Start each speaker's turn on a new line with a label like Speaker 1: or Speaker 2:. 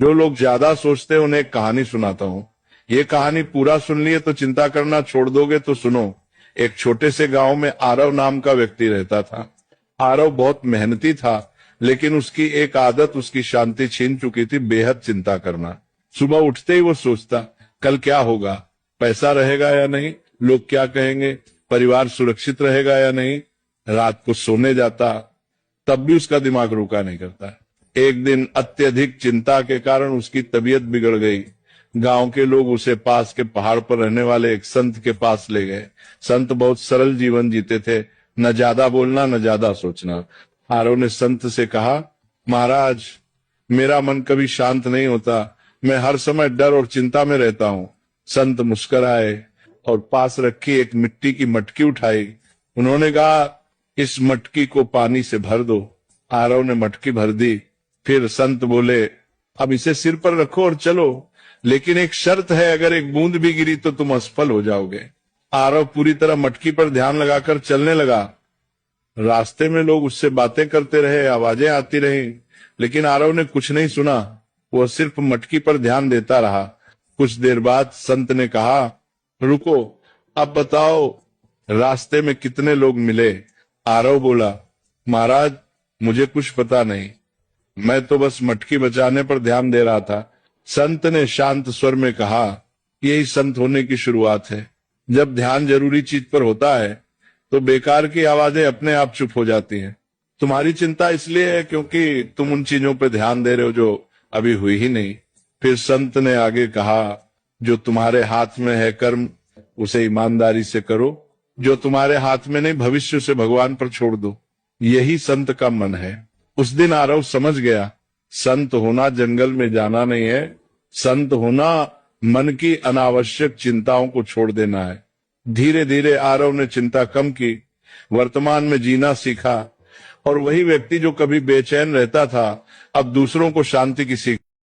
Speaker 1: जो लोग ज्यादा सोचते हैं उन्हें एक कहानी सुनाता हूँ। ये कहानी पूरा सुन लिए तो चिंता करना छोड़ दोगे, तो सुनो। एक छोटे से गांव में आरव नाम का व्यक्ति रहता था। आरव बहुत मेहनती था, लेकिन उसकी एक आदत उसकी शांति छीन चुकी थी, बेहद चिंता करना। सुबह उठते ही वो सोचता, कल क्या होगा, पैसा रहेगा या नहीं, लोग क्या कहेंगे, परिवार सुरक्षित रहेगा या नहीं। रात को सोने जाता, तब भी उसका दिमाग रुका नहीं करता। एक दिन अत्यधिक चिंता के कारण उसकी तबीयत बिगड़ गई। गांव के लोग उसे पास के पहाड़ पर रहने वाले एक संत के पास ले गए। संत बहुत सरल जीवन जीते थे, न ज्यादा बोलना न ज्यादा सोचना। आरव ने संत से कहा, महाराज, मेरा मन कभी शांत नहीं होता, मैं हर समय डर और चिंता में रहता हूँ। संत मुस्कुराए और पास रखी एक मिट्टी की मटकी उठाई। उन्होंने कहा, इस मटकी को पानी से भर दो। आरव ने मटकी भर दी। फिर संत बोले, अब इसे सिर पर रखो और चलो, लेकिन एक शर्त है, अगर एक बूंद भी गिरी तो तुम असफल हो जाओगे। आरव पूरी तरह मटकी पर ध्यान लगाकर चलने लगा। रास्ते में लोग उससे बातें करते रहे, आवाजें आती रही, लेकिन आरव ने कुछ नहीं सुना। वह सिर्फ मटकी पर ध्यान देता रहा। कुछ देर बाद संत ने कहा, रुको, अब बताओ रास्ते में कितने लोग मिले। आरव बोला, महाराज, मुझे कुछ पता नहीं, मैं तो बस मटकी बचाने पर ध्यान दे रहा था। संत ने शांत स्वर में कहा, यही संत होने की शुरुआत है। जब ध्यान जरूरी चीज पर होता है तो बेकार की आवाजें अपने आप चुप हो जाती हैं। तुम्हारी चिंता इसलिए है क्योंकि तुम उन चीजों पर ध्यान दे रहे हो जो अभी हुई ही नहीं। फिर संत ने आगे कहा, जो तुम्हारे हाथ में है कर्म, उसे ईमानदारी से करो। जो तुम्हारे हाथ में नहीं, भविष्य से भगवान पर छोड़ दो। यही संत का मन है। उस दिन आरव समझ गया, संत होना जंगल में जाना नहीं है, संत होना मन की अनावश्यक चिंताओं को छोड़ देना है। धीरे धीरे आरव ने चिंता कम की, वर्तमान में जीना सीखा, और वही व्यक्ति जो कभी बेचैन रहता था, अब दूसरों को शांति की सीख